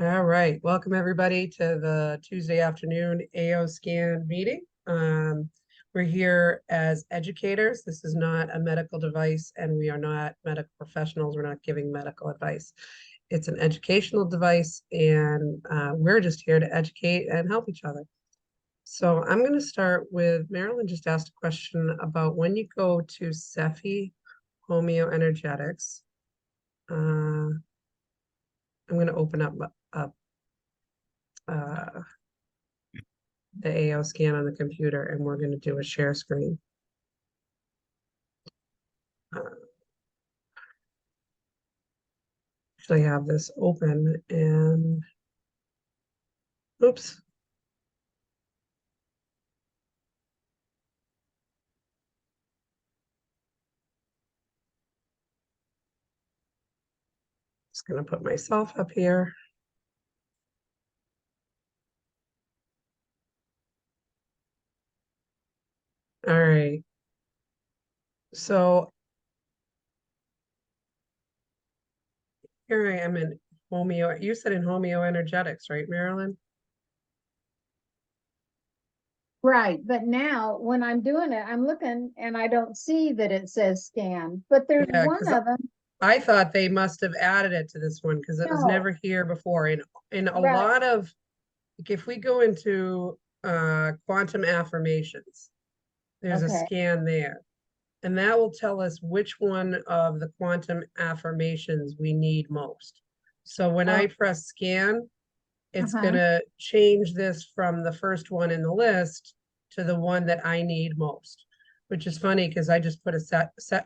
All right, welcome everybody to the Tuesday afternoon AO scan meeting. We're here as educators. This is not a medical device and we are not medical professionals. We're not giving medical advice. It's an educational device and we're just here to educate and help each other. So I'm going to start with Marilyn just asked a question about when you go to Cephi Homeoenergetics. I'm going to open up uh, the AO scan on the computer and we're going to do a share screen. Actually have this open and oops. Just going to put myself up here. All right. So here I am in you said in homeoenergetics, right, Marilyn? Right, but now when I'm doing it, I'm looking and I don't see that it says scan, but there's Yeah, one because of them. I thought they must have added it to this one because it was No, never here before. In a right. lot of, like if we go into quantum affirmations, there's a Okay. scan there. And that will tell us which one of the quantum affirmations we need most. So when Oh, I press scan, it's uh-huh. gonna change this from the first one in the list to the one that I need most, which is funny because I just put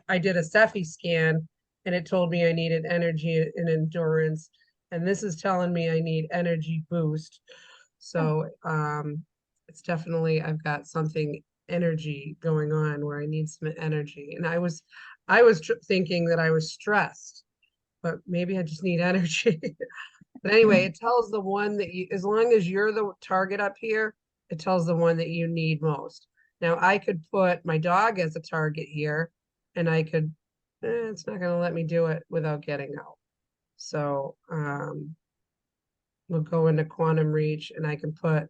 I did a Cephi scan and it told me I needed energy and endurance. And this is telling me I need energy boost. Oh, So it's definitely, I've got something energy going on where I need some energy. And I was thinking that I was stressed, but maybe I just need energy. But anyway, it tells the one that you, as long as you're the target up here, it tells the one that you need most. Now I could put my dog as a target here and I could, it's not gonna let me do it without getting out. So we'll go into quantum reach and I can put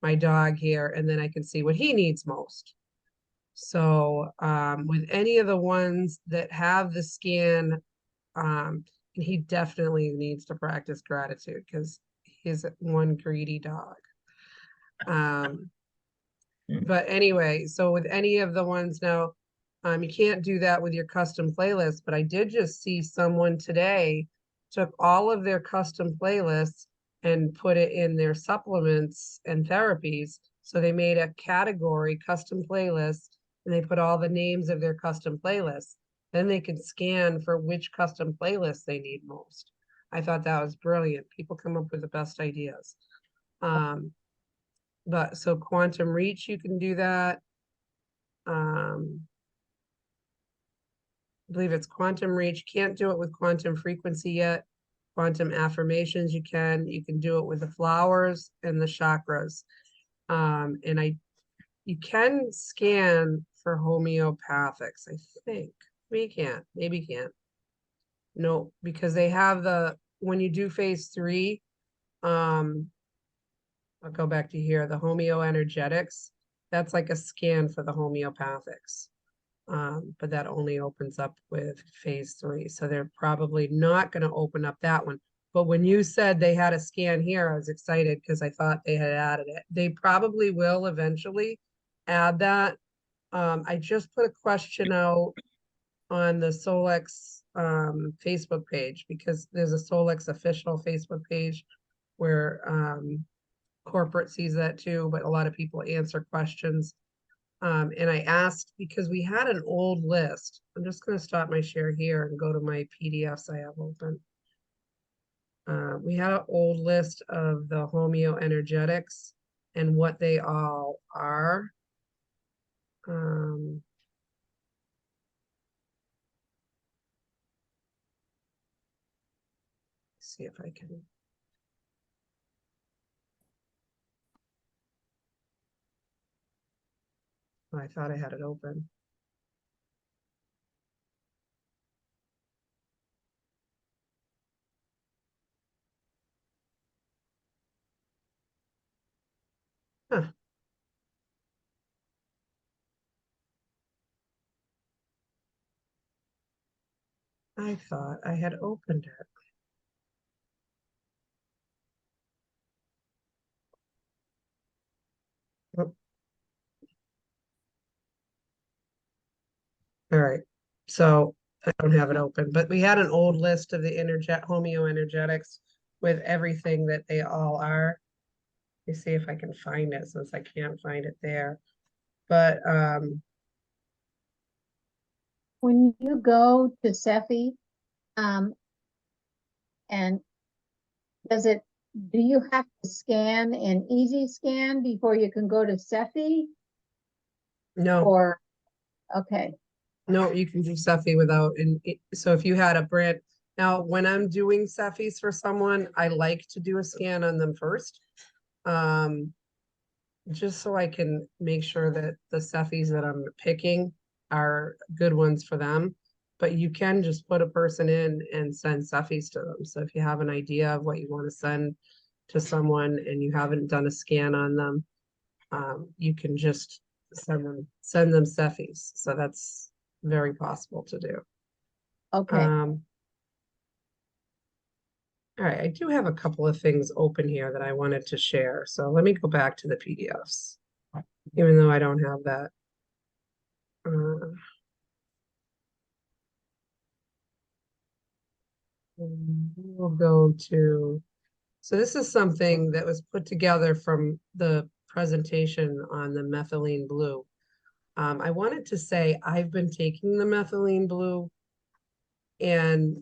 my dog here and then I can see what he needs most. So with any of the ones that have the scan, and he definitely needs to practice gratitude because he's one greedy dog. Um, but anyway, so with any of the ones now, you can't do that with your custom playlist, but I did just see someone today took all of their custom playlists and put it in their supplements and therapies. So they made a category custom playlist and they put all the names of their custom playlists. Then they can scan for which custom playlist they need most. I thought that was brilliant. People come up with the best ideas. Um, but so quantum reach, you can do that. I believe it's quantum reach. Can't do it with quantum frequency yet. Quantum affirmations, you can do it with the flowers and the chakras. And you can scan for homeopathics, I think. Maybe can't. No, because they have when you do phase 3, um, I'll go back to here, the homeoenergetics, that's like a scan for the homeopathics. But that only opens up with phase 3. So they're probably not going to open up that one. But when you said they had a scan here, I was excited because I thought they had added it. They probably will eventually add that. I just put a question out on the Solex Facebook page because there's a Solex official Facebook page where corporate sees that too, but a lot of people answer questions. And I asked because we had an old list. I'm just going to stop my share here and go to my PDFs I have open. We had an old list of the homeoenergetics and what they all are. See if I can. Oh, I thought I had it open. Huh, I thought I had opened it. Oh, all right. So I don't have it open, but we had an old list of the homeoenergetics with everything that they all are. Let me see if I can find it since I can't find it there. But When you go to Cephi, um, and does it, do you have to scan in Easy Scan before you can go to Cephi? no, Or, okay, no, you can do Cephi without, so if you had a brand, now when I'm doing Cephis for someone, I like to do a scan on them first. Um, just so I can make sure that the Cephis that I'm picking are good ones for them. But you can just put a person in and send Cephis to them. So if you have an idea of what you want to send to someone and you haven't done a scan on them, you can just send them Cephis. So that's very possible to do. okay. Um, all right, I do have a couple of things open here that I wanted to share. So let me go back to the PDFs, even though I don't have that. Uh, we'll go to, so this is something that was put together from the presentation on the methylene blue. I wanted to say I've been taking the methylene blue and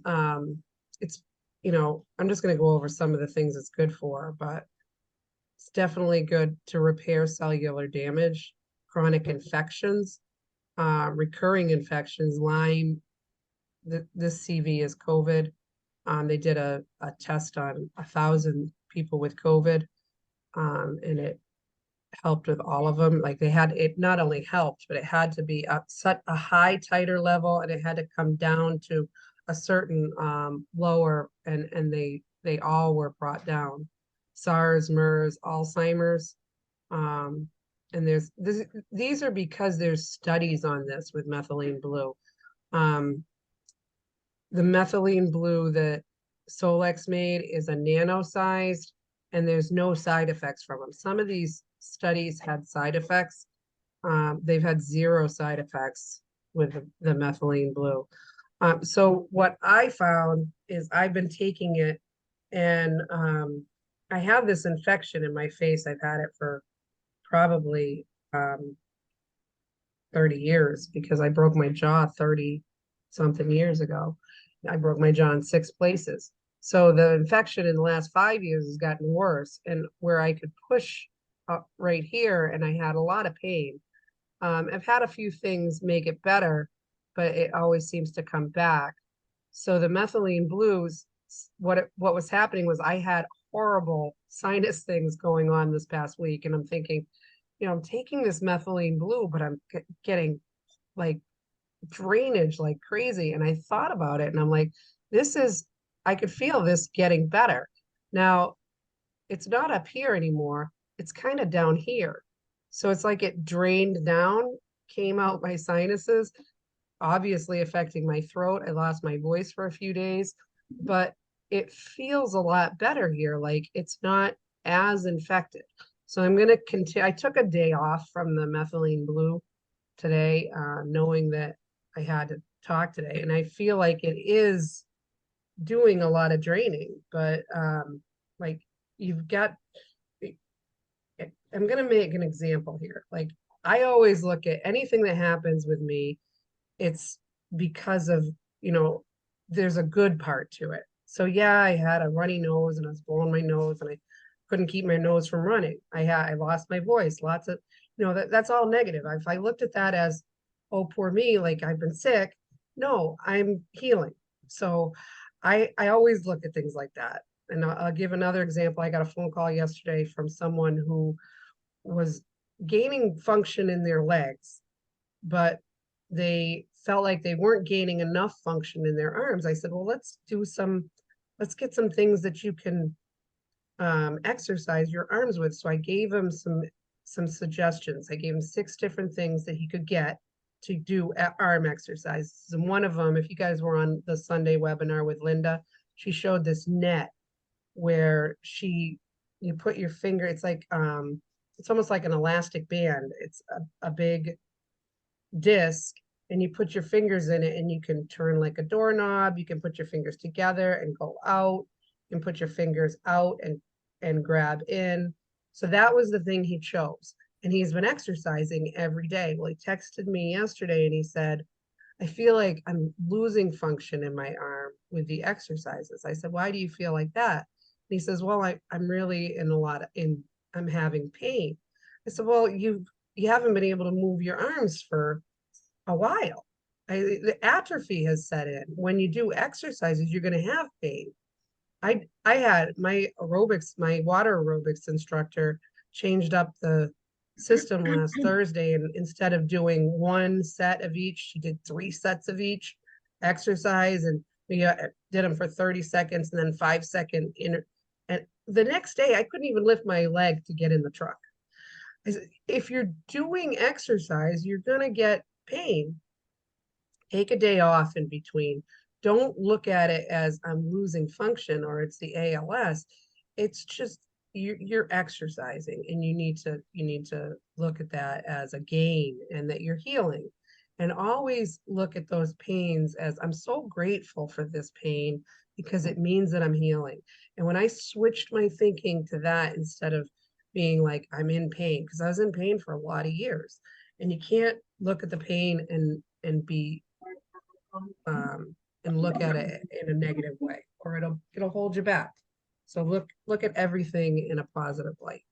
it's, I'm just going to go over some of the things it's good for, but it's definitely good to repair cellular damage, chronic infections, recurring infections, Lyme. This CV is COVID. They did a test on 1,000 people with COVID, and it helped with all of them. Like it not only helped, but it had to be set a high titer level, and it had to come down to a certain lower, and they all were brought down. SARS, MERS, Alzheimer's, um, and these are because there's studies on this with methylene blue. Um, the methylene blue that Solex made is a nano sized, and there's no side effects from them. Some of these studies had side effects. They've had zero side effects with the methylene blue. So what I found is I've been taking it, and I have this infection in my face. I've had it for probably 30 years because I broke my jaw 30 something years ago. I broke my jaw in 6 places. So the infection in the last 5 years has gotten worse. And where I could push up right here, and I had a lot of pain. I've had a few things make it better, but it always seems to come back. So the methylene blues, what was happening was I had horrible sinus things going on this past week, and I'm thinking, I'm taking this methylene blue, but I'm getting like drainage like crazy. And I thought about it and I'm like, I could feel this getting better. Now, it's not up here anymore. It's kind of down here. So it's like it drained down, came out my sinuses, obviously affecting my throat. I lost my voice for a few days, but it feels a lot better here. Like it's not as infected. So I'm going to continue. I took a day off from the methylene blue today, knowing that I had to talk today. And I feel like it is doing a lot of draining, but like you've got, I'm going to make an example here. Like I always look at anything that happens with me, it's because of, you know, there's a good part to it. So yeah, I had a runny nose and I was blowing my nose and I couldn't keep my nose from running. I lost my voice. Lots of, that's all negative. If I looked at that as, oh, poor me, like I've been sick. No, I'm healing. So I always look at things like that. And I'll give another example. I got a phone call yesterday from someone who was gaining function in their legs, but they felt like they weren't gaining enough function in their arms. I said, well, let's get some things that you can exercise your arms with. So I gave them some suggestions. I gave him 6 different things that he could get to do arm exercises. And one of them, if you guys were on the Sunday webinar with Linda, she showed this net where you put your finger, it's almost like an elastic band. It's a big disc, and you put your fingers in it, and you can turn like a doorknob. You can put your fingers together and go out, and put your fingers out and grab in. So that was the thing he chose. And he's been exercising every day. Well, he texted me yesterday and he said, I feel like I'm losing function in my arm with the exercises. I said, why do you feel like that? And he says, well, I'm really I'm having pain. I said, well, you haven't been able to move your arms for a while. The atrophy has set in. When you do exercises, you're going to have pain. I had my water aerobics instructor changed up the system last Thursday, and instead of doing 1 set of each, she did 3 sets of each exercise, and we did them for 30 seconds and then 5-second and the next day I couldn't even lift my leg to get in the truck. If you're doing exercise, you're going to get pain. Take a day off in between. Don't look at it as I'm losing function or it's the ALS. It's just you're exercising, and you need to look at that as a gain and that you're healing. And always look at those pains as, I'm so grateful for this pain because it means that I'm healing. And when I switched my thinking to that, instead of being like, I'm in pain, because I was in pain for a lot of years, and you can't look at the pain and be and look at it in a negative way, or it'll hold you back. So look at everything in a positive light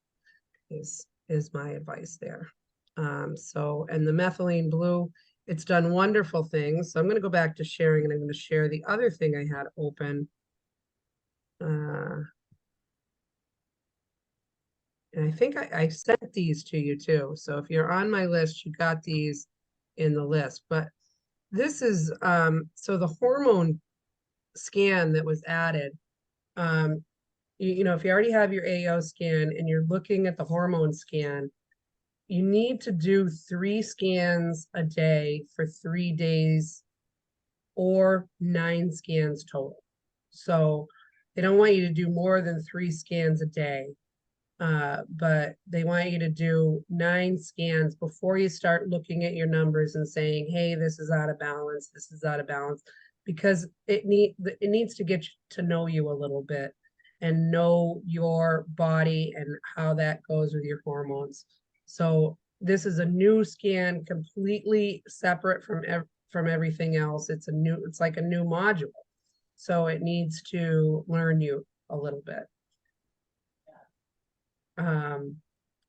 is my advice there. So, and the methylene blue, it's done wonderful things. So I'm going to go back to sharing, and I'm going to share the other thing I had open. And I think I sent these to you too. So if you're on my list, you got these in the list. But this is, so the hormone scan that was added, you know, if you already have your AO scan and you're looking at the hormone scan, you need to do 3 scans a day for 3 days, or 9 scans total. So they don't want you to do more than 3 scans a day, but they want you to do 9 scans before you start looking at your numbers and saying, hey, this is out of balance, this is out of balance, because it needs to get to know you a little bit and know your body and how that goes with your hormones. So this is a new scan, completely separate from everything else. It's like a new module. So it needs to learn you a little bit.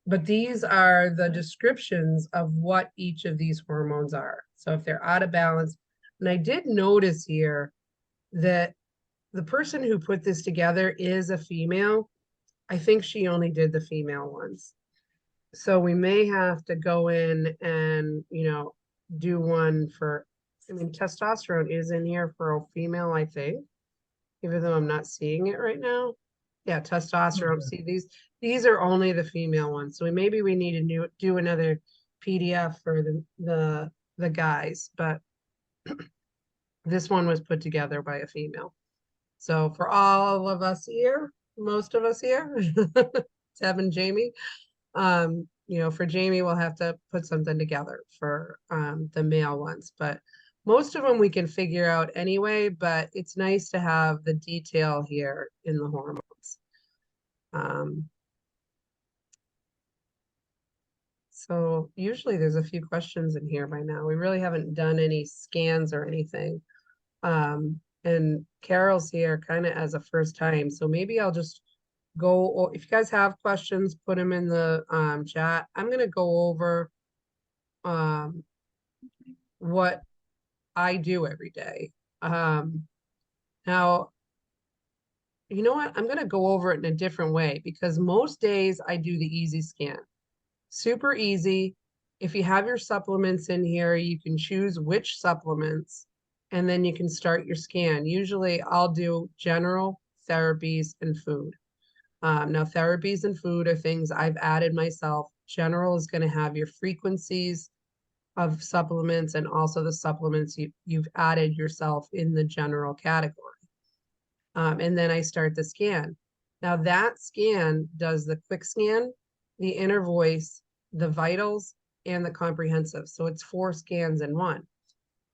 But these are the descriptions of what each of these hormones are. So if they're out of balance, and I did notice here that the person who put this together is a female. I think she only did the female ones. So we may have to go in and, do one for, testosterone is in here for a female, I think, even though I'm not seeing it right now. Yeah, testosterone. Okay. See, these are only the female ones. So maybe we need to do another PDF for the guys, but this one was put together by a female. So for all of us here, most of us here, Deb and Jamie, for Jamie, we'll have to put something together for the male ones, but most of them we can figure out anyway, but it's nice to have the detail here in the hormones. So usually there's a few questions in here by now. We really haven't done any scans or anything. And Carol's here kind of as a first time. So maybe I'll just go, or if you guys have questions, put them in the chat. I'm going to go over what I do every day. Now, you know what? I'm going to go over it in a different way, because most days I do the easy scan. Super easy. If you have your supplements in here, you can choose which supplements, and then you can start your scan. Usually I'll do general, therapies, and food. Now therapies and food are things I've added myself general is going to have your frequencies of supplements and also the supplements you've added yourself in the general category. And then I start the scan. Now that scan does the quick scan, the inner voice, the vitals, and the comprehensive. So it's 4 scans in one.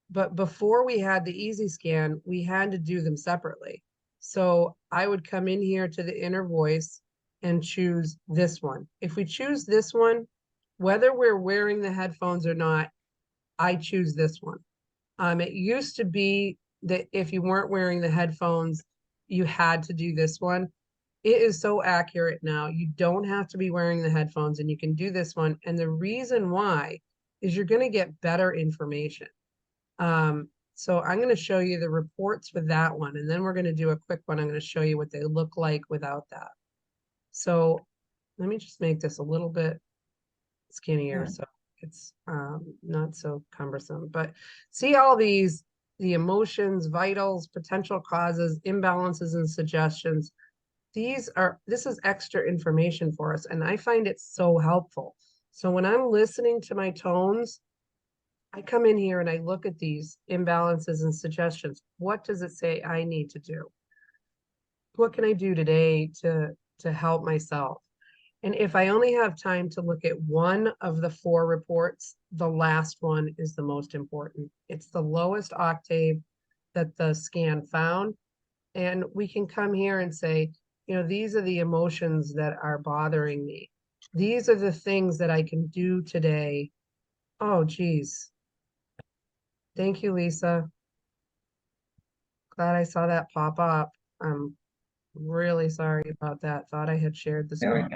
But before we had the easy scan, we had to do them separately. So I would come in here to the inner voice and choose this one. If we choose this one, whether we're wearing the headphones or not, I choose this one. It used to be that if you weren't wearing the headphones, you had to do this one. It is so accurate now. You don't have to be wearing the headphones and you can do this one. And the reason why is you're going to get better information. So I'm going to show you the reports with that one, and then we're going to do a quick one. I'm going to show you what they look like without that. So let me just make this a little bit skinnier so it's not so cumbersome. But see all these, the emotions, vitals, potential causes, imbalances, and suggestions. This is extra information for us, and I find it so helpful. So when I'm listening to my tones, I come in here and I look at these imbalances and suggestions. What does it say I need to do? What can I do today to help myself? And if I only have time to look at one of the 4 reports, the last one is the most important. It's the lowest octave that the scan found. And we can come here and say, you know, these are the emotions that are bothering me. These are the things that I can do today. Oh, geez. Thank you, Lisa. Glad I saw that pop up. I'm really sorry about that. Thought I had shared the screen.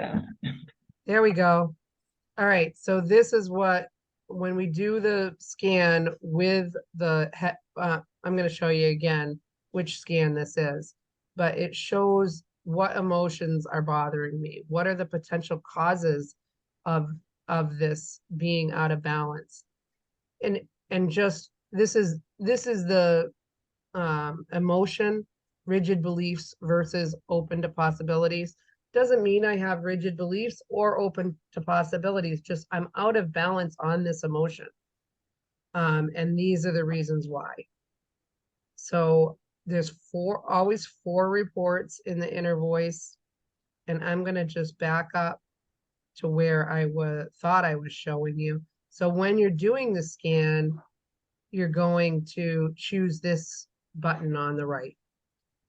There we go. All right. So this is what, when we do the scan with the, I'm going to show you again which scan this is, but it shows what emotions are bothering me. What are the potential causes of this being out of balance? And just, this is the emotion, rigid beliefs versus open to possibilities. Doesn't mean I have rigid beliefs or open to possibilities, just I'm out of balance on this emotion. And these are the reasons why. So there's always 4 reports in the inner voice. And I'm going to just back up to where I thought I was showing you. So when you're doing the scan, you're going to choose this button on the right.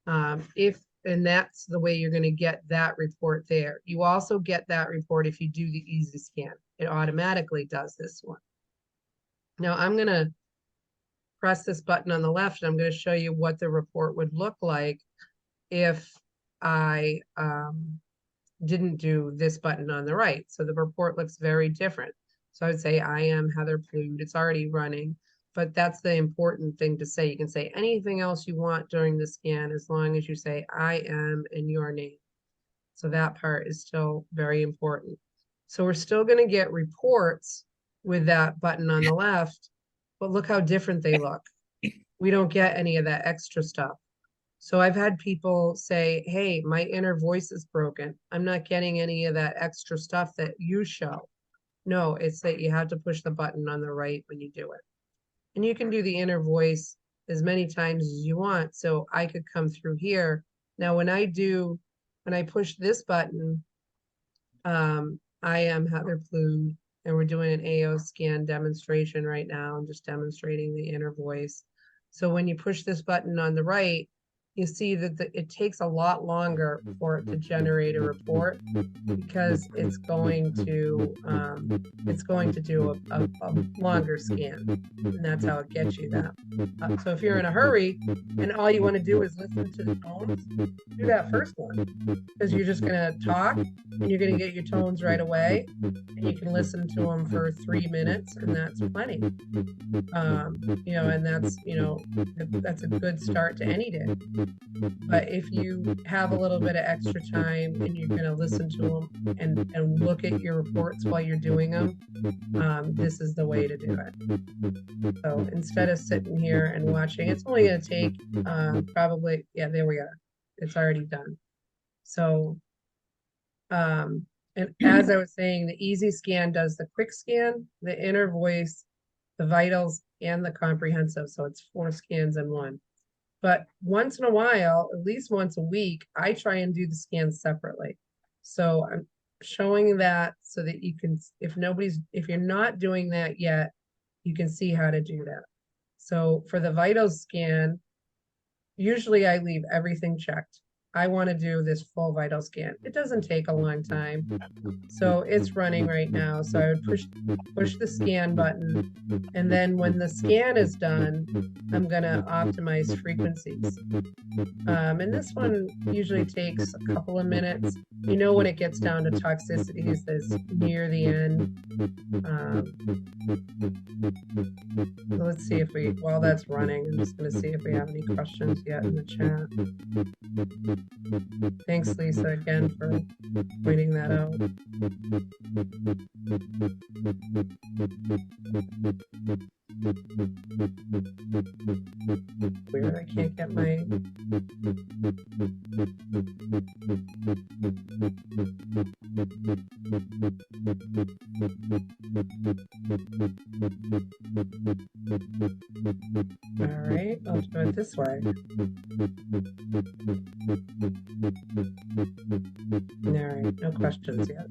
And that's the way you're going to get that report there. You also get that report if you do the easy scan. It automatically does this one. Now I'm going to press this button on the left, and I'm going to show you what the report would look like if I didn't do this button on the right. So the report looks very different. So I would say, I am Heather Plude. It's already running, but that's the important thing to say. You can say anything else you want during the scan as long as you say, I am, and your name. So that part is still very important. So we're still going to get reports with that button on the left, but look how different they look. We don't get any of that extra stuff. So I've had people say, hey, my inner voice is broken. I'm not getting any of that extra stuff that you show. No, it's that you have to push the button on the right when you do it. And you can do the inner voice as many times as you want. So I could come through here. Now, when I push this button, I am Heather Plude, and we're doing an AO scan demonstration right now. I'm just demonstrating the inner voice. So when you push this button on the right, you see that it takes a lot longer for it to generate a report because it's going to do a longer scan, and that's how it gets you that. So if you're in a hurry and all you want to do is listen to the tones, do that first one, because you're just going to talk and you're going to get your tones right away, and you can listen to them for 3 minutes, and that's plenty. You know, and that's a good start to any day. But if you have a little bit of extra time and you're going to listen to them and look at your reports while you're doing them, this is the way to do it. So instead of sitting here and watching, it's only going to take probably, yeah, there we are. It's already done. So And as I was saying, the easy scan does the quick scan, the inner voice, the vitals, and the comprehensive. So it's 4 scans in one. But once in a while, at least once a week, I try and do the scans separately. So I'm showing that so that you can, if you're not doing that yet, you can see how to do that. So for the vitals scan, usually I leave everything checked. I want to do this full vital scan. It doesn't take a long time. So it's running right now. So I would push the scan button. And then when the scan is done, I'm gonna optimize frequencies. And this one usually takes a couple of minutes. You know, when it gets down to toxicities that's near the end. So let's see if while that's running, I'm just gonna see if we have any questions yet in the chat. Thanks, Lisa, again for pointing that out. Weird, I can't get my... All right, I'll do it this way. All right, no questions yet.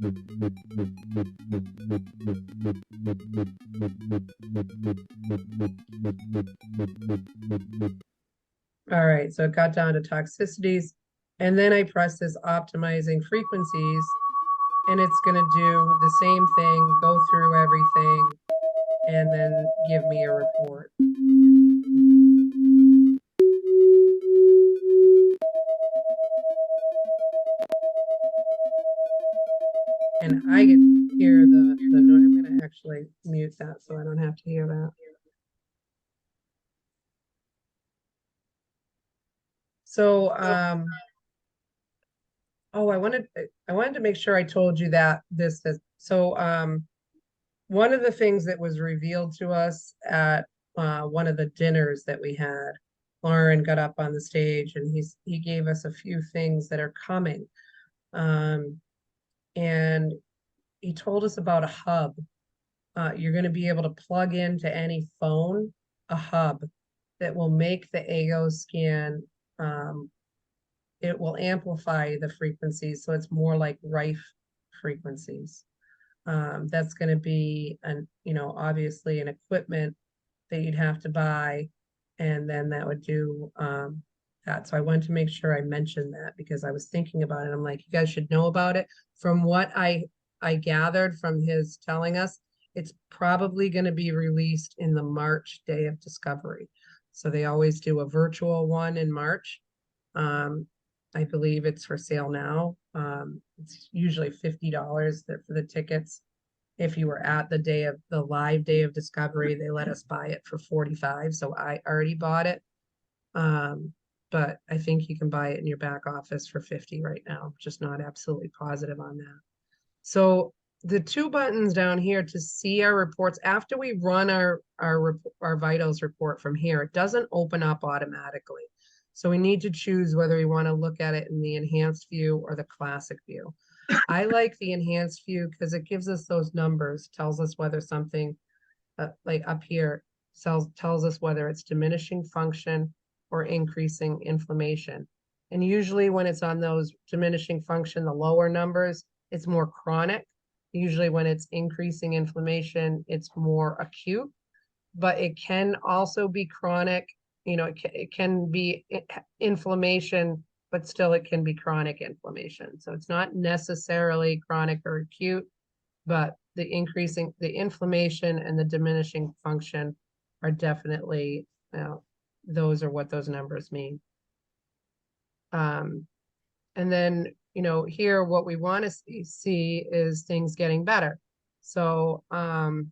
All right, so it got down to toxicities, and then I press this optimizing frequencies, and it's going to do the same thing, go through everything, and then give me a report. And I get to hear the noise. I'm going to actually mute that so I don't have to hear that. So, oh, I wanted to make sure I told you that one of the things that was revealed to us at one of the dinners that we had, Lauren got up on the stage and he gave us a few things that are coming. And he told us about a hub. You're going to be able to plug into any phone a hub that will make the AO scan. It will amplify the frequencies, so it's more like rife frequencies. That's going to be obviously an equipment that you'd have to buy, and then that would do that. So I wanted to make sure I mentioned that because I was thinking about it. I'm like, you guys should know about it. From what I gathered from his telling us, it's probably going to be released in the March day of discovery. So they always do a virtual one in March. I believe it's for sale now. It's usually $50 for the tickets. If you were at the live day of discovery, they let us buy it for 45. So I already bought it. But I think you can buy it in your back office for 50 right now. I'm just not absolutely positive on that. So the 2 buttons down here to see our reports after we run our vitals report from here, it doesn't open up automatically. So we need to choose whether we want to look at it in the enhanced view or the classic view. I like the enhanced view because it gives us those numbers, tells us whether something like up here tells us whether it's diminishing function or increasing inflammation. And usually when it's on those diminishing function, the lower numbers, it's more chronic. Usually when it's increasing inflammation, it's more acute, but it can also be chronic. It can be inflammation, but still it can be chronic inflammation. So it's not necessarily chronic or acute, but the inflammation and the diminishing function are definitely, those are what those numbers mean. And then, here what we want to see is things getting better. So, and,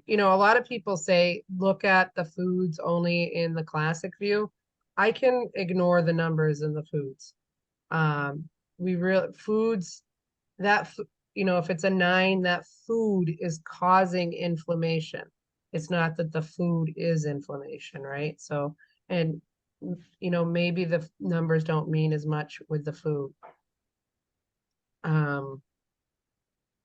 a lot of people say, look at the foods only in the classic view. I can ignore the numbers in the foods. Foods that, if it's a 9, that food is causing inflammation. It's not that the food is inflammation, right? So, and, maybe the numbers don't mean as much with the food.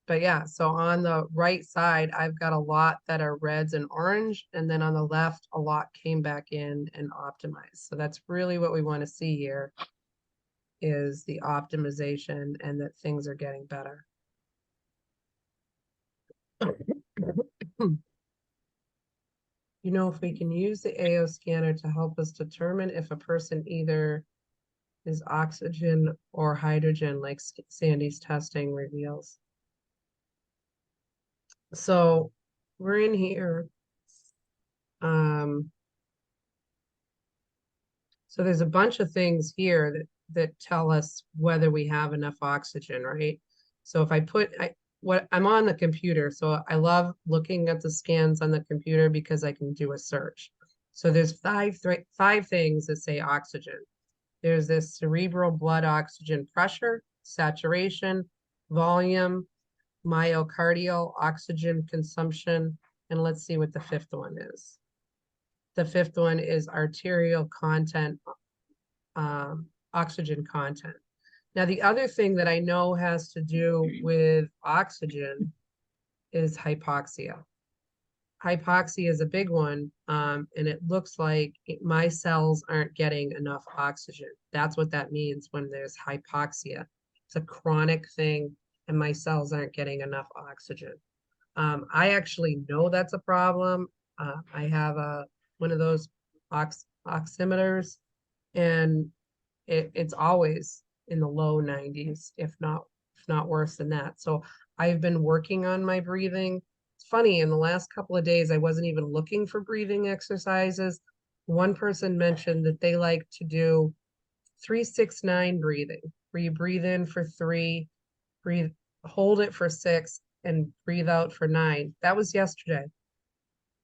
But yeah, so on the right side, I've got a lot that are reds and orange, and then on the left, a lot came back in and optimized. So that's really what we want to see here is the optimization and that things are getting better. You know, if we can use the AO scanner to help us determine if a person either is oxygen or hydrogen, like Sandy's testing reveals. So we're in here. So there's a bunch of things here that tell us whether we have enough oxygen, right? So if I put, I'm on the computer, so I love looking at the scans on the computer because I can do a search. So there's five things that say oxygen. There's this cerebral blood oxygen pressure, saturation, volume, myocardial oxygen consumption, and let's see what the fifth one is. The fifth one is arterial content, oxygen content. Now, the other thing that I know has to do with oxygen is hypoxia. Hypoxia is a big one, and it looks like my cells aren't getting enough oxygen. That's what that means when there's hypoxia. It's a chronic thing, and my cells aren't getting enough oxygen. I actually know that's a problem. I have one of those oximeters, and it's always in the low 90s, if not worse than that. So I've been working on my breathing. It's funny, in the last couple of days, I wasn't even looking for breathing exercises. One person mentioned that they like to do 3-6-9 breathing, where you breathe in for 3, breathe, hold it for 6, and breathe out for 9. That was yesterday.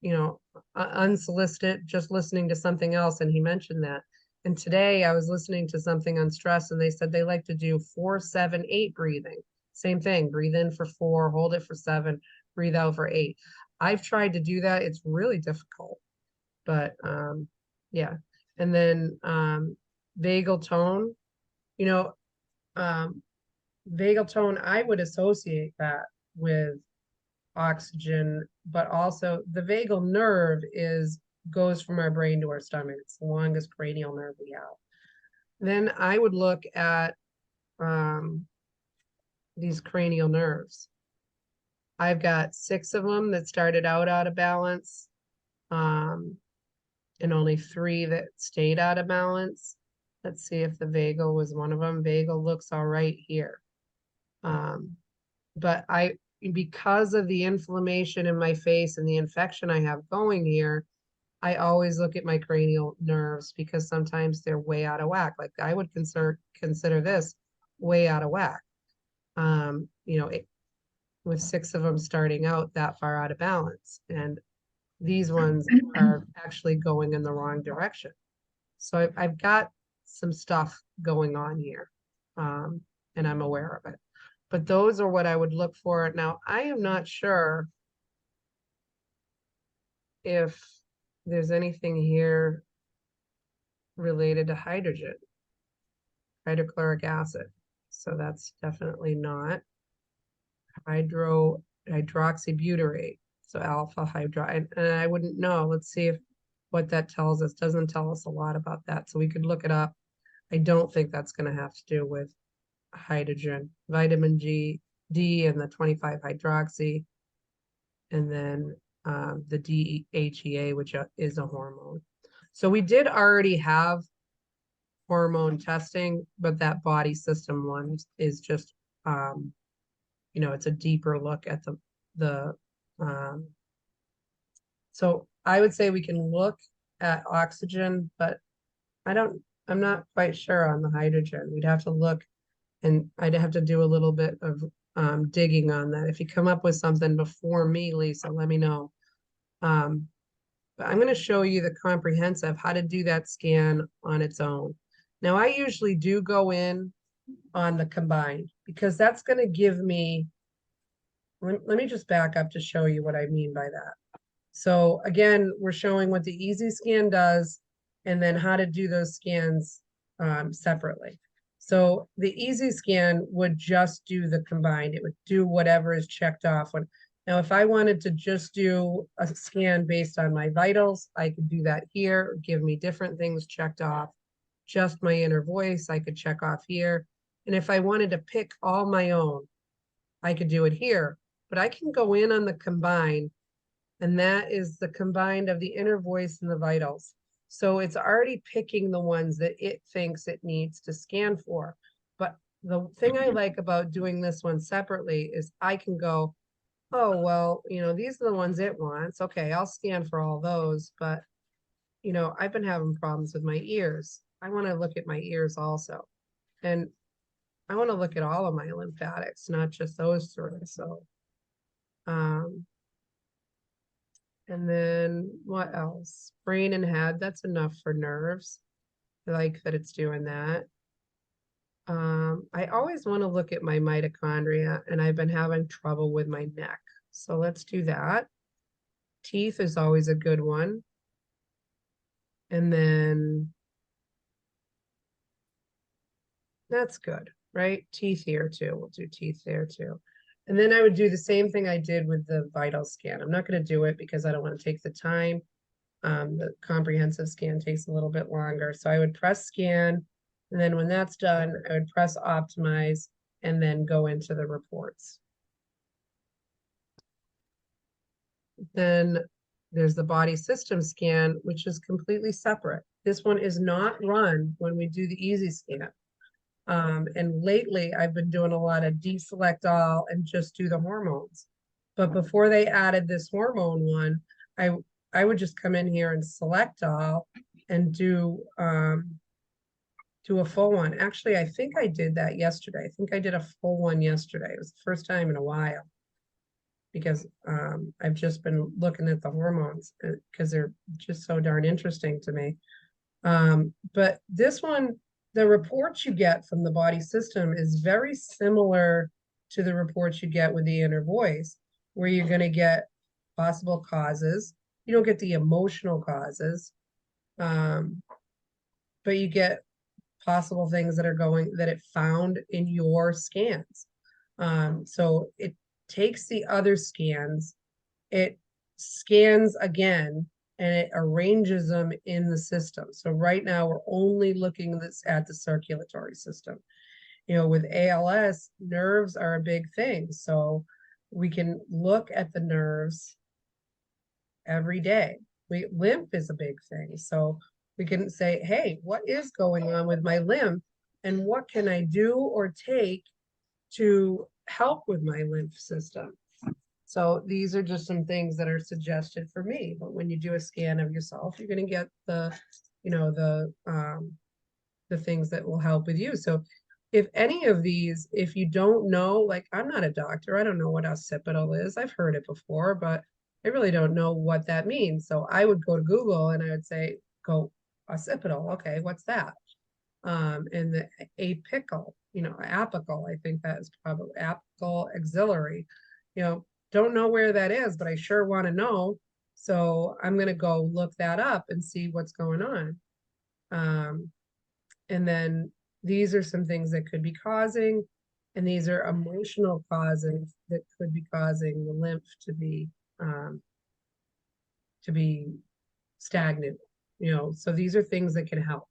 You know, unsolicited, just listening to something else, and he mentioned that. And today I was listening to something on stress, and they said they like to do 4-7-8 breathing. Same thing, breathe in for 4, hold it for 7, breathe out for 8. I've tried to do that. It's really difficult, but yeah. And then vagal tone, you know, vagal tone, I would associate that with oxygen, but also the vagal nerve goes from our brain to our stomach. It's the longest cranial nerve we have. Then I would look at these cranial nerves. I've got 6 of them that started out of balance, and only 3 that stayed out of balance. Let's see if the vagal was one of them. Vagal looks all right here. But because of the inflammation in my face and the infection I have going here, I always look at my cranial nerves because sometimes they're way out of whack. Like I would consider this way out of whack. You know, with 6 of them starting out that far out of balance, and these ones are actually going in the wrong direction. So I've got some stuff going on here, and I'm aware of it. But those are what I would look for. Now, I am not sure if there's anything here related to hydrochloric acid. So that's definitely not hydroxybutyrate. So alpha hydro, and I wouldn't know. Let's see if what that tells us. Doesn't tell us a lot about that. So we could look it up. I don't think that's going to have to do with hydrogen, vitamin D, and the 25 hydroxy, and then the DHEA, which is a hormone. So we did already have hormone testing, but that body system one is just, you know, it's a deeper look at so I would say we can look at oxygen, but I'm not quite sure on the hydrogen. We'd have to look, and I'd have to do a little bit of digging on that. If you come up with something before me, Lisa, let me know. But I'm going to show you the comprehensive, how to do that scan on its own. Now, I usually do go in on the combined because that's going to give me, let me just back up to show you what I mean by that. So again, we're showing what the easy scan does and then how to do those scans separately. So the easy scan would just do the combined. It would do whatever is checked off. Now, if I wanted to just do a scan based on my vitals, I could do that here, give me different things checked off. Just my inner voice, I could check off here. And if I wanted to pick all my own, I could do it here. But I can go in on the combined, and that is the combined of the inner voice and the vitals. So it's already picking the ones that it thinks it needs to scan for. But the thing I like about doing this one separately is I can go, oh, well, these are the ones it wants. Okay, I'll scan for all those. But, I've been having problems with my ears. I want to look at my ears also. And I want to look at all of my lymphatics, not just those three. So, um, and then what else? Brain and head, that's enough for nerves. I like that it's doing that. I always want to look at my mitochondria, and I've been having trouble with my neck. So let's do that. Teeth is always a good one. And then that's good, right? Teeth here too. We'll do teeth there too. And then I would do the same thing I did with the vital scan. I'm not going to do it because I don't want to take the time. The comprehensive scan takes a little bit longer. So I would press scan, and then when that's done, I would press optimize and then go into the reports. Then there's the body system scan, which is completely separate. This one is not run when we do the easy scan. And lately I've been doing a lot of deselect all and just do the hormones. But before they added this hormone one, I would just come in here and select all and do a full one. Actually, I think I did that yesterday. I think I did a full one yesterday. It was the first time in a while because I've just been looking at the hormones because they're just so darn interesting to me. But this one, the reports you get from the body system is very similar to the reports you get with the inner voice, where you're going to get possible causes. You don't get the emotional causes, but you get possible things that it found in your scans. So it takes the other scans, it scans again, and it arranges them in the system. So right now we're only looking at the circulatory system. With ALS, nerves are a big thing. So we can look at the nerves every day. Lymph is a big thing. So we can say, hey, what is going on with my lymph? And what can I do or take to help with my lymph system? So these are just some things that are suggested for me. But when you do a scan of yourself, you're going to get the things that will help with you. So if any of these, if you don't know, like I'm not a doctor, I don't know what occipital is. I've heard it before, but I really don't know what that means. So I would go to Google and I would say, go occipital. Okay, what's that? And the apical, apical, I think that is probably apical axillary. Don't know where that is, but I sure want to know. So I'm going to go look that up and see what's going on. And then these are some things that could be causing, and these are emotional causes that could be causing the lymph to be stagnant. So these are things that can help.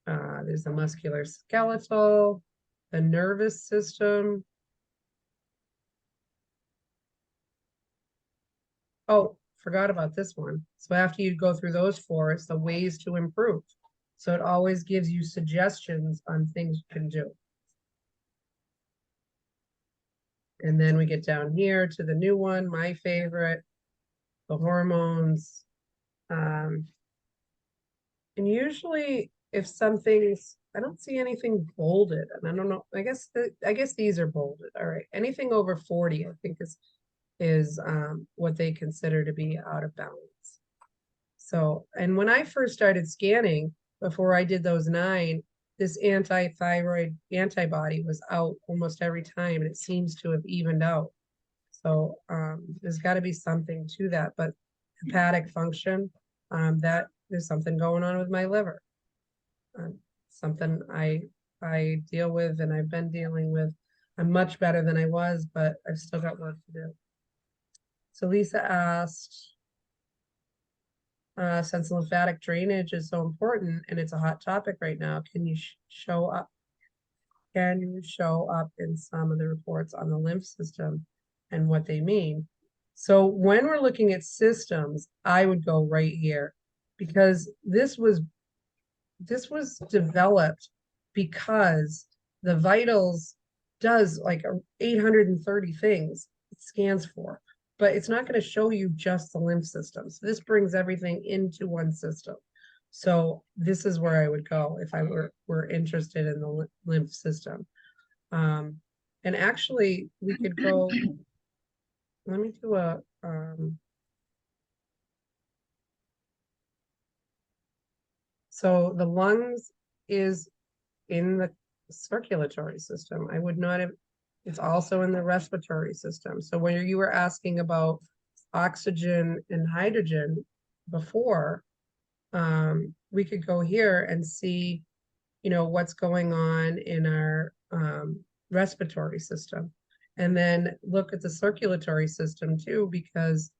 There's the muscular skeletal, the nervous system. Oh, forgot about this one. So after you go through those four, it's the ways to improve. So it always gives you suggestions on things you can do. And then we get down here to the new one, my favorite, the hormones. And usually if something's, I don't see anything bolded, and I don't know, I guess these are bolded. All right, anything over 40, I think is what they consider to be out of balance. So, and when I first started scanning, before I did those 9, this anti-thyroid antibody was out almost every time, and it seems to have evened out. So there's got to be something to that. But hepatic function, that there's something going on with my liver. something I deal with and I've been dealing with. I'm much better than I was, but I've still got work to do. So Lisa asked, since lymphatic drainage is so important and it's a hot topic right now, can you show up? Can you show up in some of the reports on the lymph system and what they mean? So when we're looking at systems, I would go right here because this was developed because the vitals does like 830 things it scans for, but it's not going to show you just the lymph system. So this brings everything into one system. So this is where I would go if I were interested in the lymph system. And actually we could go, let me do a, so the lungs is in the circulatory system. I would not have, it's also in the respiratory system. So when you were asking about oxygen and hydrogen before, we could go here and see, you know, what's going on in our respiratory system. And then look at the circulatory system too, because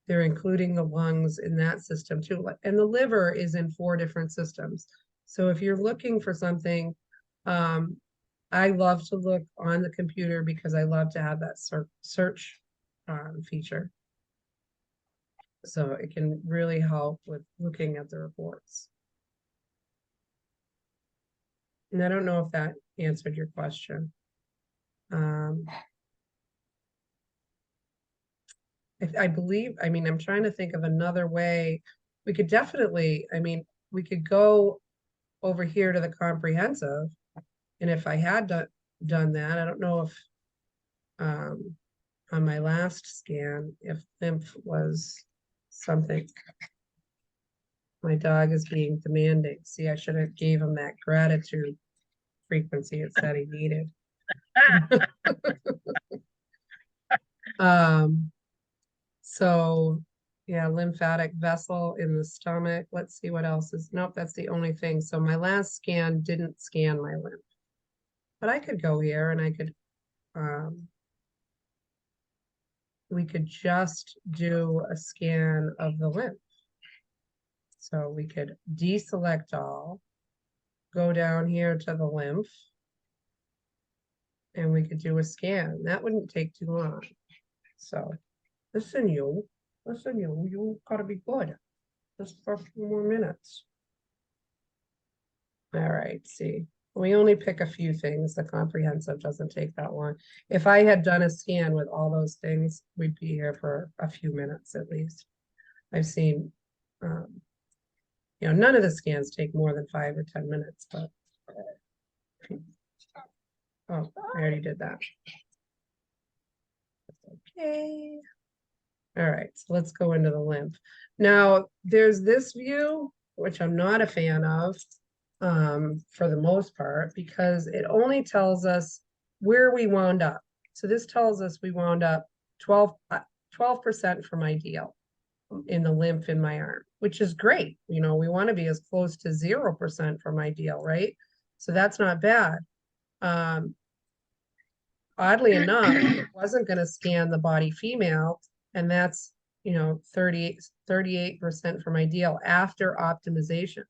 they're including the lungs in that system too. And the liver is in 4 different systems. So if you're looking for something, I love to look on the computer because I love to have that search feature. So it can really help with looking at the reports. And I don't know if that answered your question. I believe, I mean, I'm trying to think of another way. We could definitely, I mean, we could go over here to the comprehensive. And if I had done that, I don't know if on my last scan, if lymph was something. My dog is being demanding. See, I should have gave him that gratitude frequency it said he needed. So yeah, lymphatic vessel in the stomach. Let's see what else is. Nope, that's the only thing. So my last scan didn't scan my lymph. But I could go here and I could we could just do a scan of the lymph. So we could deselect all, go down here to the lymph, and we could do a scan. That wouldn't take too long. So listen, you gotta be good. Just for a few more minutes. All right, see, we only pick a few things. The comprehensive doesn't take that long. If I had done a scan with all those things, we'd be here for a few minutes at least. I've seen, you know, none of the scans take more than 5 or 10 minutes, but oh, I already did that. Okay. All right, so let's go into the lymph. Now, there's this view, which I'm not a fan of, for the most part, because it only tells us where we wound up. So this tells us we wound up 12% from ideal in the lymph in my arm, which is great. You know, we want to be as close to 0% from ideal, right? So that's not bad. Oddly enough, it wasn't going to scan the body female, and that's, you know, 38% from ideal after optimization.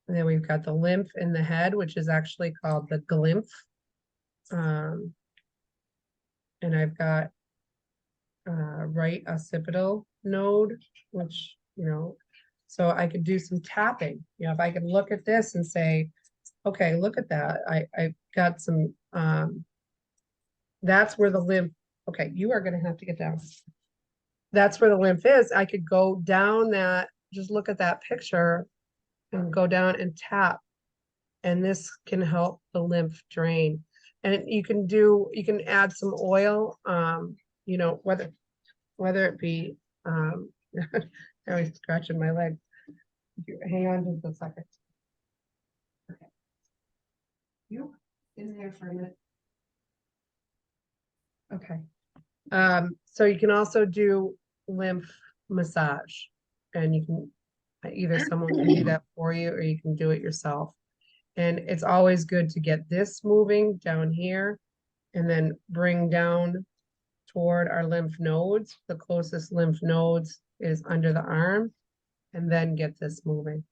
And then we've got the lymph in the head, which is actually called the glymph. And I've got right occipital node, which, you know, so I could do some tapping. You know, if I could look at this and say, okay, look at that. I got some, that's where the lymph, okay, you are going to have to get down. That's where the lymph is. I could go down that, just look at that picture and go down and tap. And this can help the lymph drain. And you can add some oil, you know, whether it be, I was scratching my leg. Hang on just a second. Okay. You in there for a minute. Okay. So you can also do lymph massage, and you can either someone can do that for you or you can do it yourself. And it's always good to get this moving down here and then bring down toward our lymph nodes. The closest lymph nodes is under the arm, and then get this moving.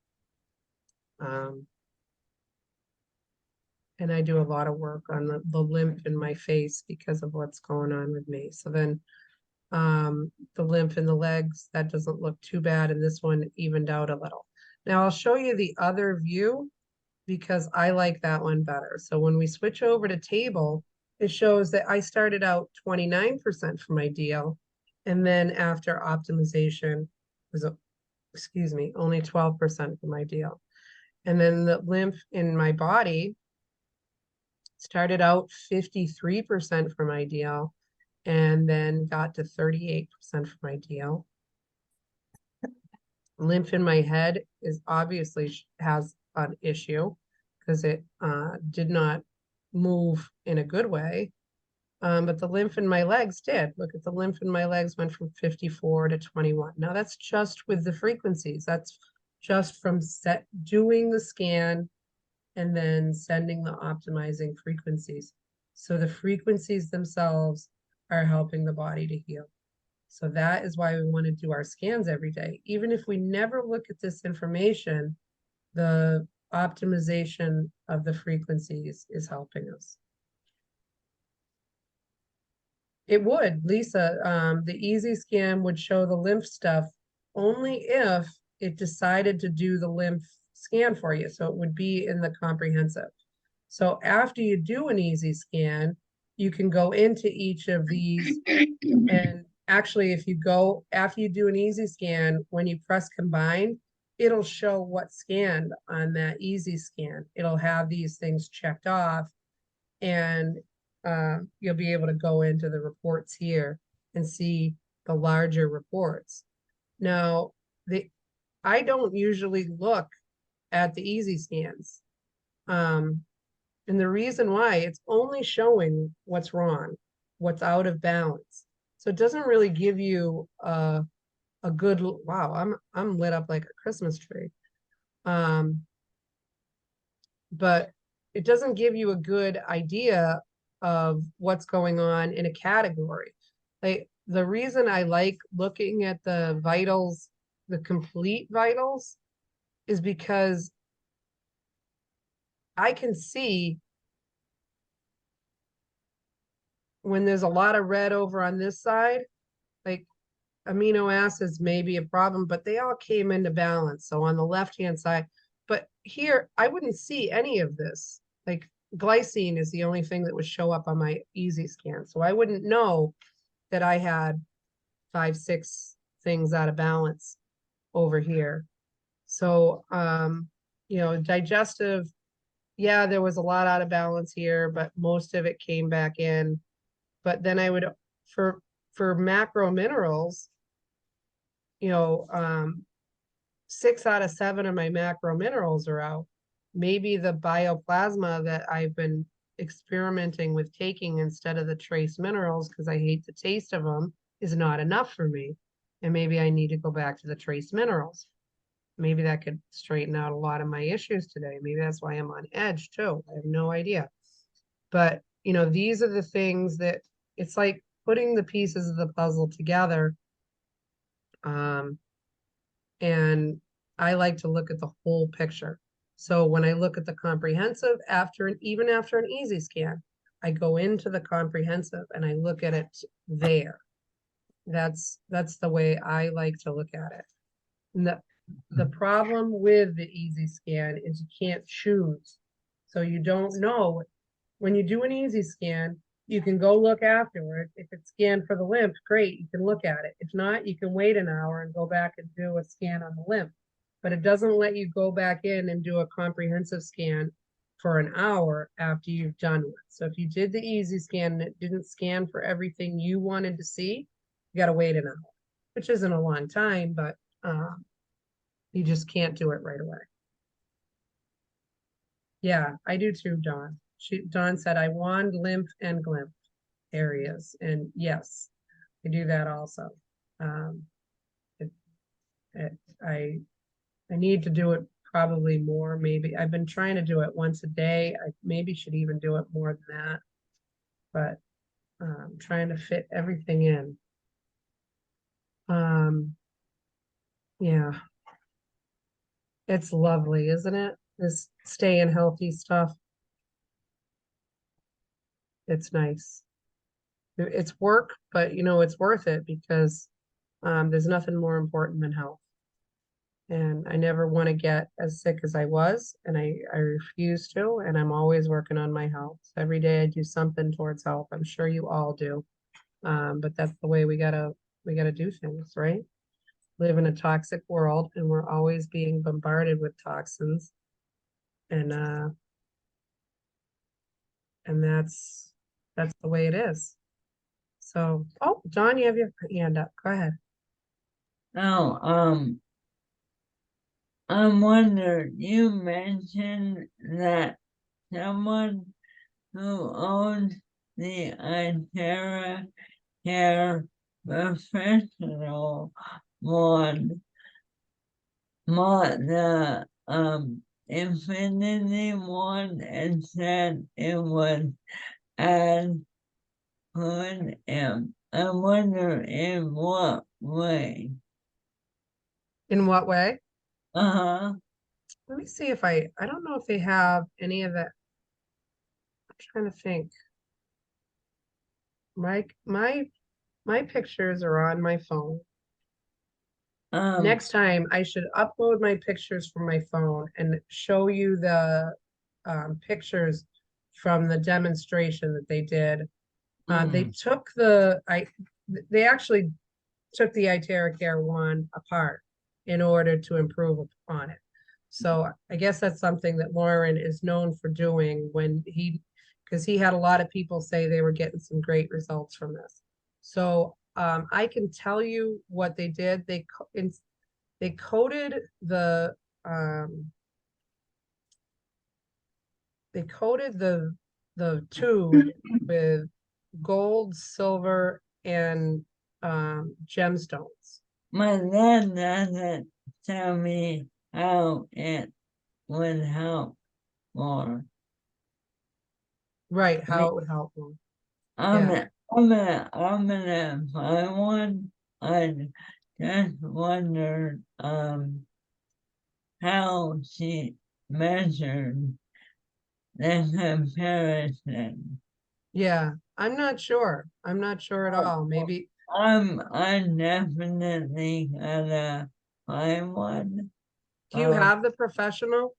And I do a lot of work on the lymph in my face because of what's going on with me. So then the lymph in the legs, that doesn't look too bad. And this one evened out a little. Now I'll show you the other view because I like that one better. So when we switch over to table, it shows that I started out 29% from ideal. And then after optimization was, excuse me, only 12% from ideal. And then the lymph in my body started out 53% from ideal and then got to 38% from ideal. Lymph in my head is obviously has an issue because it did not move in a good way. But the lymph in my legs did. Look at the lymph in my legs went from 54 to 21. Now that's just with the frequencies. That's just from doing the scan and then sending the optimizing frequencies. So the frequencies themselves are helping the body to heal. So that is why we want to do our scans every day. Even if we never look at this information, the optimization of the frequencies is helping us. It would, Lisa, the easy scan would show the lymph stuff only if it decided to do the lymph scan for you. So it would be in the comprehensive. So after you do an easy scan, you can go into each of these. And actually, if you go after you do an easy scan, when you press combine, it'll show what scanned on that easy scan. It'll have these things checked off, and you'll be able to go into the reports here and see the larger reports. Now, I don't usually look at the easy scans. And the reason why, it's only showing what's wrong, what's out of balance. So it doesn't really give you a good, wow, I'm lit up like a Christmas tree. But it doesn't give you a good idea of what's going on in a category. Like the reason I like looking at the vitals, the complete vitals, is because I can see when there's a lot of red over on this side, like amino acids may be a problem, but they all came into balance. So on the left-hand side, but here I wouldn't see any of this. Like glycine is the only thing that would show up on my easy scan. So I wouldn't know that I had 5, 6 things out of balance over here. So, digestive, yeah, there was a lot out of balance here, but most of it came back in. But then I would, for macro minerals, 6 out of 7 of my macro minerals are out. Maybe the bioplasma that I've been experimenting with taking instead of the trace minerals, because I hate the taste of them, is not enough for me. And maybe I need to go back to the trace minerals. Maybe that could straighten out a lot of my issues today. Maybe that's why I'm on edge too. I have no idea. But, these are the things that it's like putting the pieces of the puzzle together. And I like to look at the whole picture. So when I look at the comprehensive even after an easy scan, I go into the comprehensive and I look at it there. That's the way I like to look at it. And the problem with the easy scan is you can't choose. So you don't know. When you do an easy scan, you can go look afterward. If it's scanned for the lymph, great, you can look at it. If not, you can wait an hour and go back and do a scan on the lymph. But it doesn't let you go back in and do a comprehensive scan for an hour after you've done one. So if you did the easy scan and it didn't scan for everything you wanted to see, you got to wait an hour, which isn't a long time, but you just can't do it right away. Yeah, I do too, Dawn. Dawn said, I wand lymph and glymph areas. And yes, I do that also. I need to do it probably more, maybe. I've been trying to do it once a day. I maybe should even do it more than that, but trying to fit everything in. Um, yeah, it's lovely, isn't it? This staying healthy stuff. It's nice. It's work, but you know, it's worth it because there's nothing more important than health. And I never want to get as sick as I was, and I refuse to, and I'm always working on my health. So every day I do something towards health. I'm sure you all do. But that's the way we gotta do things, right? Live in a toxic world, and we're always being bombarded with toxins, and and that's the way it is. So, oh, John, you have your hand up. Go ahead. Now, I wonder, you mentioned that someone who owns the Itera Care Professional one bought the Infinity one and said it was as good. I wonder in what way. In what way? Uh-huh. Let me see if I don't know if they have any of that. I'm trying to think. My pictures are on my phone. Um, Next time I should upload my pictures from my phone and show you the pictures from the demonstration that they did. They mm, took they actually took the Iteracare one apart in order to improve upon it. So I guess that's something that Lauren is known for doing because he had a lot of people say they were getting some great results from this. So I can tell you what they did. They coated um, the tube with gold, silver, and gemstones. my dad doesn't tell me how it would help more. Right, how it would help them. I'm Yeah, gonna, I'm gonna find one. I just wondered, how she measured the comparison. yeah. I'm not sure at all. Maybe I definitely gonna find one. do you Um, have the professional?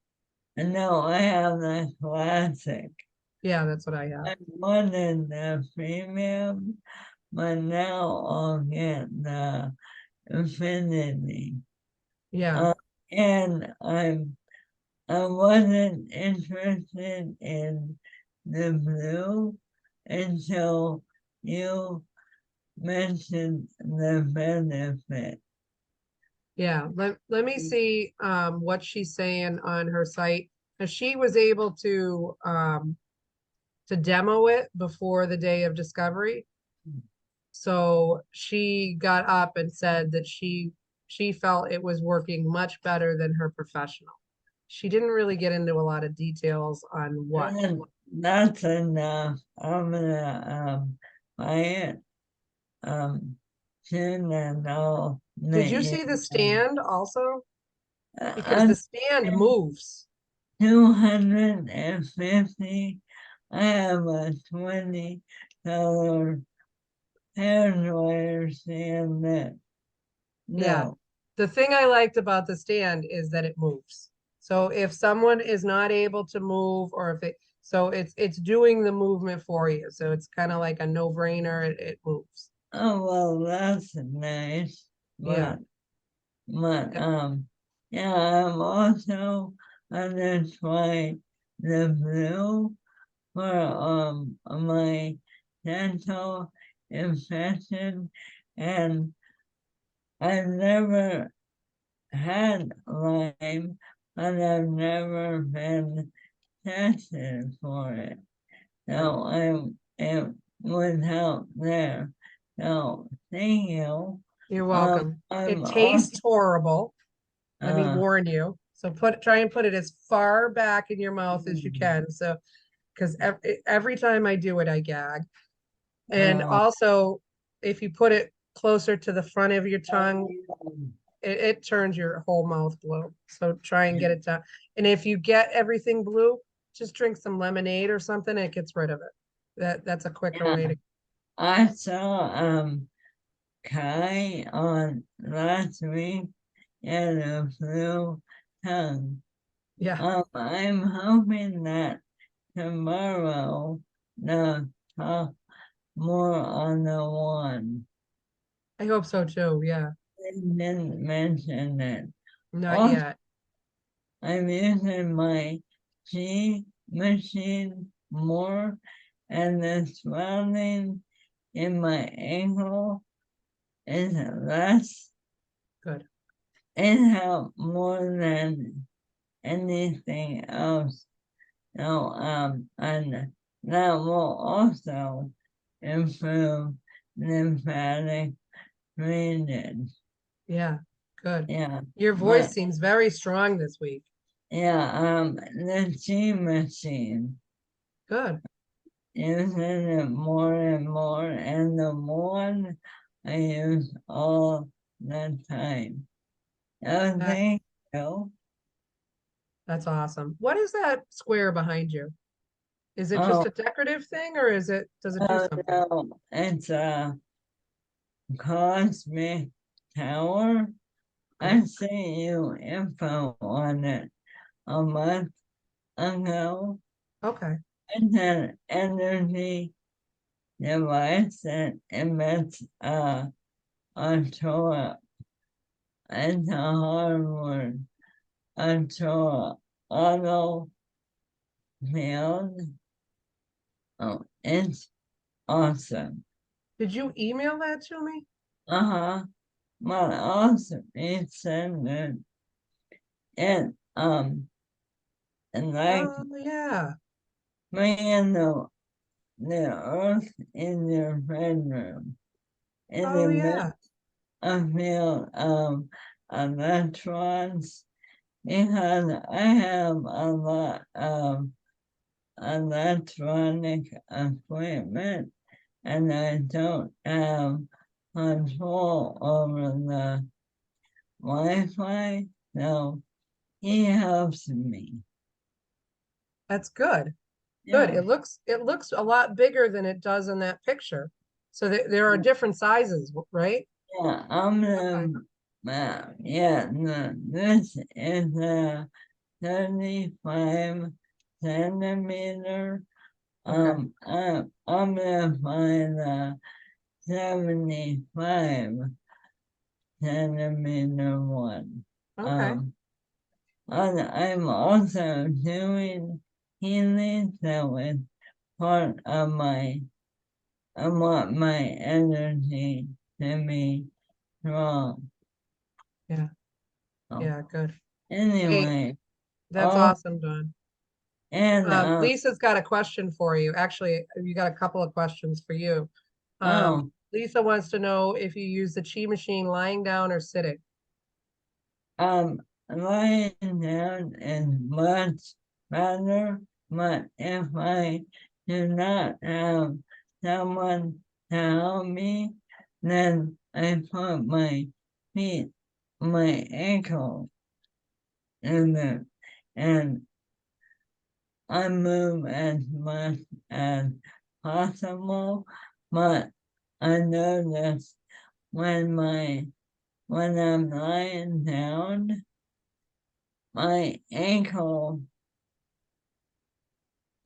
no, I have the classic. Yeah, that's what I have. I wanted the premium, but now I'll get the Infinity. Yeah, Uh, and I wasn't interested in the blue until you mentioned the benefit. yeah. Let me see what she's saying on her site. And she was able to demo it before the day of discovery. So she got up and said that she felt it was working much better than her professional. She didn't really get into a lot of details on what. And that's enough. I'm gonna buy it soon and I'll Did let you you see the know. stand also? Because I'm the stand moves. 250. I have a $20 hairdryer stand that Yeah. no. The thing I liked about the stand is that it moves. So if someone is not able to move or if it's doing the movement for you. So it's kind of like a no-brainer. It moves. Oh well, that's nice. Yeah. But Yep. yeah, I'm also gonna try the blue for my dental infection, and I've never had Lyme, and I've never been tested for it. Right. So it would help there. So thank you. You're welcome. I'm It also tastes horrible. Let me uh warn you. So try and put it as far back in your mouth as you can. So, because every time I do it, I gag. And Oh, also, if you put it closer to the front of your tongue, it turns your whole mouth blue. So try and get it down. And if you get everything blue, just drink some lemonade or something, and it gets rid of it. That's a quicker yeah. way to. I saw Kai on last week and a blue tongue. Yeah, I'm hoping that tomorrow they'll talk more on the one. I hope so too. Yeah, They didn't mention it. not Also, yet. I'm using my G machine more, and the swelling in my ankle is less. Good. It helped more than anything else. So, and that will also improve lymphatic drainage. Yeah, good. Yeah, Your voice but seems very strong this week. yeah, the G machine, Good. using it more and more, and the one I use all the time. Oh, That thank you. that's awesome. What is that square behind you? Is it Oh, just a decorative thing or does it do something? no, it's a cosmic tower. Okay. I sent you info on it a month ago. Okay. It's an energy device that emits a torch. It's a hard word. A torch. Auto field. Oh, it's awesome. Did you email that to me? Uh-huh. But also it's sent it. And like Oh, yeah. bringing the earth in your bedroom. In Oh, the middle yeah. of field electrons, because I have a lot of electronic equipment and I don't have control over the Wi-Fi, so he helps me. That's good. Good. Yeah, It looks a lot bigger than it does in that picture. So there are different sizes, right? yeah, I'm Okay. yeah, no, this is a 35 centimeter. Okay. I'm gonna find a 75 centimeter one. Okay. Um, and I'm also doing healing, so it's part of I want my energy to be strong. Yeah. So Yeah. Good. Hey, anyway, that's oh, awesome, Don. and Lisa's got a question for you. Actually, you got a couple of questions for you. oh, Lisa wants to know if you use the chi machine lying down or sitting. lying down is much better, but if I do not have someone to help me, then I put my feet, my ankle in it, and I move as much as possible, but I notice when when I'm lying down, my ankle,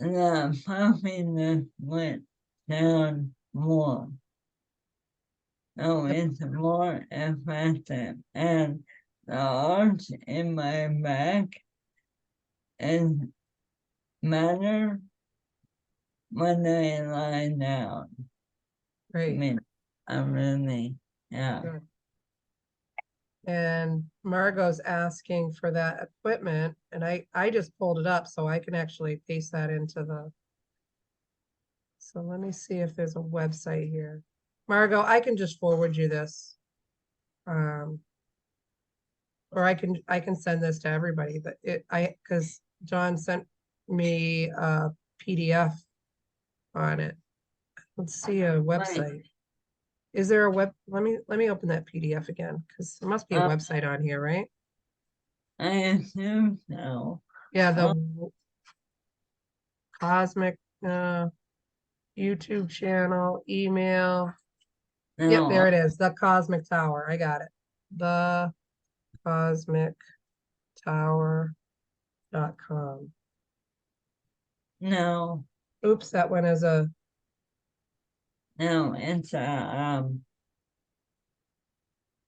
the puffiness went down more. So The- it's more effective. And the arch in my back is better when I lie down. I Great. mean, I really, yeah. Good. And Margot's asking for that equipment, and I just pulled it up so I can actually paste that into the. So let me see if there's a website here. Margot, I can just forward you this. Um, or I can send this to everybody, but because John sent me a PDF on it. Let's see a website. Is there a let me open that PDF again, because there must be a website on here, right? I assume so. Yeah, the Cosmic YouTube channel, email. Yep, there it is. The Cosmic Tower. I got it. The Cosmic Tower.com. No, Oops, that one is a no, it's a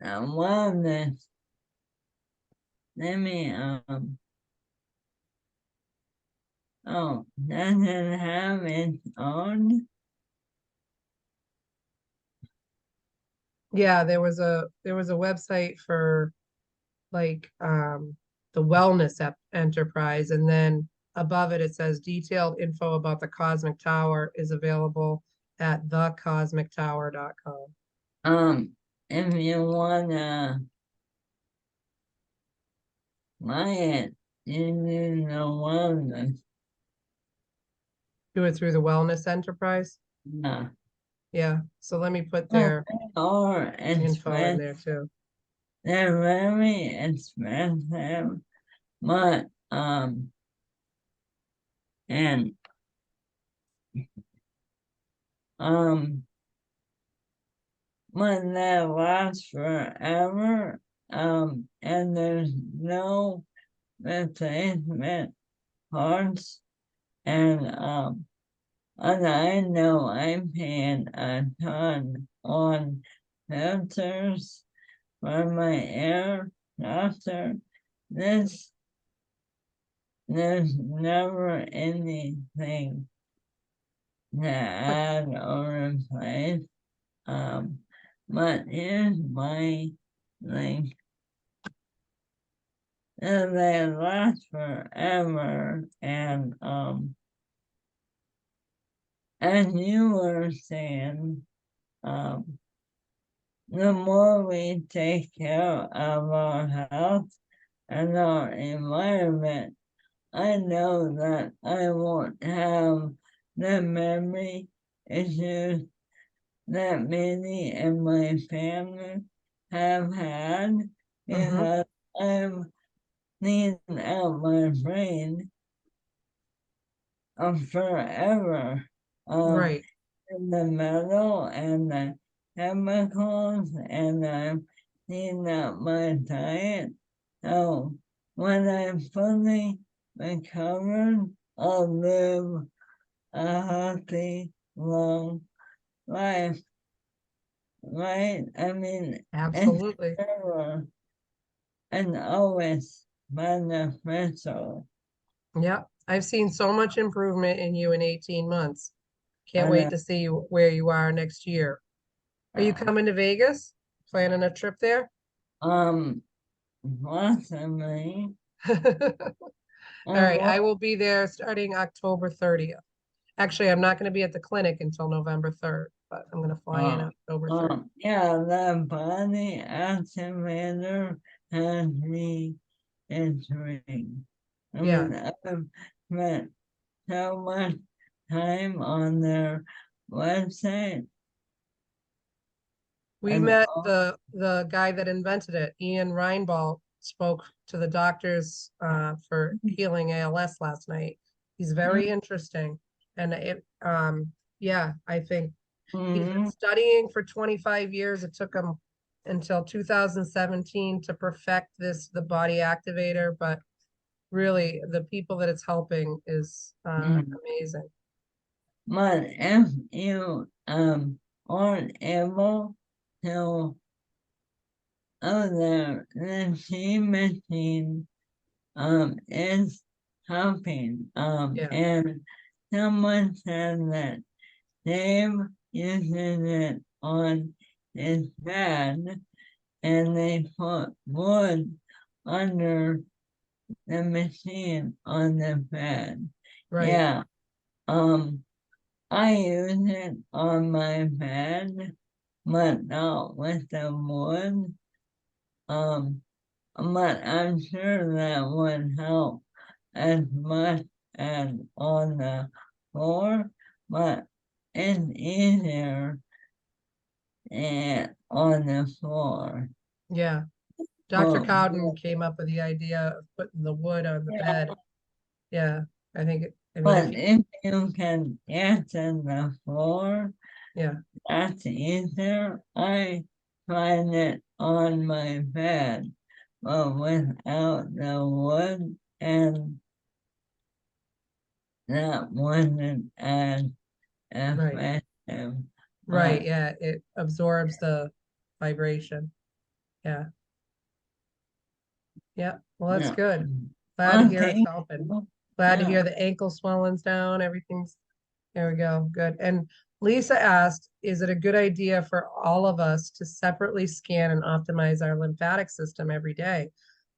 wellness. Let me oh, does it have its own? yeah, there was a website for like the wellness enterprise, and then above it says detailed info about the Cosmic Tower is available at thecosmictower.com. If you wanna buy it, you need the wellness. Do it through the wellness enterprise. Yeah. Yeah, so let me put their Or info in expensive. there too. They're very expensive, but and um but that lasts forever. And there's no replacement parts. And I know I'm paying a ton on filters for my air filter. This There's never anything to add or replace. But here's my link. And they last forever. And as you were saying, the more we take care of our health and our environment, I know that I won't have the memory issues that many in my family have had because I've cleaned out my brain forever. Right. The metal and the chemicals, and I've cleaned out my diet. So when I'm fully recovered, I'll live a healthy, long life. Right? I mean, it's Absolutely. never and always beneficial. Yeah, I've seen so much improvement in you in 18 months. Can't wait And to see where you are next year. Are you coming to Vegas? Planning a trip there? um, possibly, All right, I what, will be there starting October 30th. Actually, I'm not going to be at the clinic until November 3rd, but I'm going to fly in October 3rd. yeah, the body activator has me intrigued. I Yeah, mean, I've spent so much time on their website we and met the guy that invented it. Ian Reinbold spoke to the doctors for healing ALS last night. He's very interesting, and yeah, I think he's been Mhm. studying for 25 years. It took him until 2017 to perfect the body activator, but really the people that it's helping is amazing. But if you aren't able to there, the T machine is helping. Yeah, And someone said that Dave uses it on his bed, and they put wood under the machine on the bed. right. Yeah, I use it on my bed, but not with the wood. Um, but I'm sure that would help as much as on the floor, but it's easier on the floor. Yeah. Dr. Um, Cowden came up with the idea of putting the wood on the bed. Yeah, I think, I mean, But if you can get in the floor, yeah, that's easier. I find it on my bed, but without the wood, and that wasn't as right, effective. right, But yeah, it absorbs the vibration. Yeah, yeah, well, that's yeah. good. Glad to hear it's Okay. helping. Glad to Yeah. hear the ankle swelling's down, everything's, there we go, good. And Lisa asked, is it a good idea for all of us to separately scan and optimize our lymphatic system every day?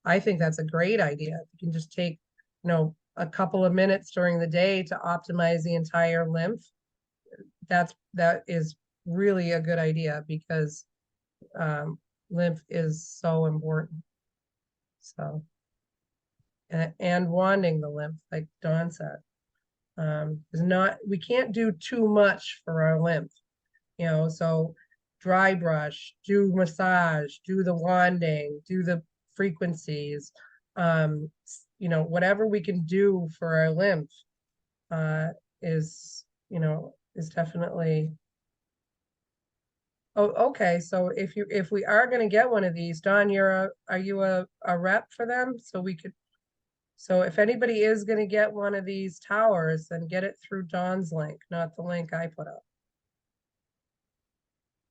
I think that's a great idea. You can just take, a couple of minutes during the day to optimize the entire lymph. That is really a good idea because lymph is so important. So, and wanding the lymph, like Dawn said, is not, we can't do too much for our lymph, so dry brush, do massage, do the wanding, do the frequencies, whatever we can do for our lymph, is, is definitely. Oh, okay, so if we are gonna get one of these, Don, are you a rep for them? So we could, so if anybody is gonna get one of these towers, then get it through Don's link, not the link I put up.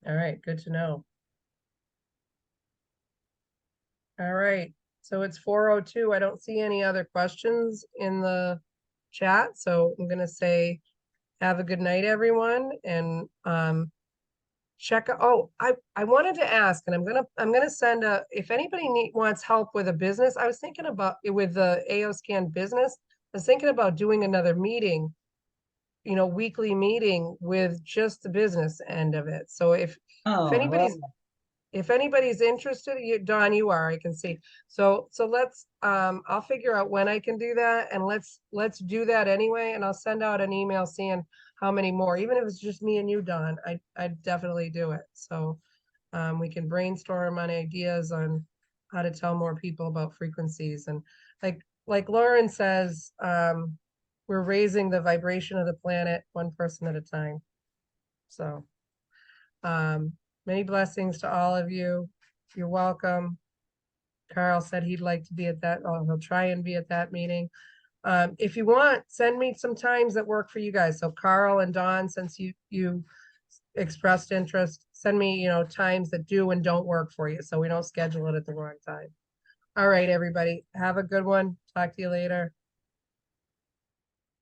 All right, good to know. All right, so it's 4:02. I don't see any other questions in the chat, so I'm gonna say have a good night, everyone, and check. Oh, I wanted to ask, and I'm gonna send if anybody wants help with a business. I was thinking about with the AO Scan business. I was thinking about doing another meeting, weekly meeting with just the business end of it. So if Oh, anybody's well, if anybody's interested, Don, you are, I can see. So let's, I'll figure out when I can do that, and let's do that anyway, and I'll send out an email seeing how many more, even if it's just me and you, Don, I'd definitely do it. So, we can brainstorm on ideas on how to tell more people about frequencies, and like Lauren says, we're raising the vibration of the planet one person at a time. So, many blessings to all of you. You're welcome. Carl said he'd like to be at that, oh, he'll try and be at that meeting. If you want, send me some times that work for you guys. So Carl and Don, since you expressed interest, send me, times that do and don't work for you, so we don't schedule it at the wrong time. All right, everybody, have a good one. Talk to you later.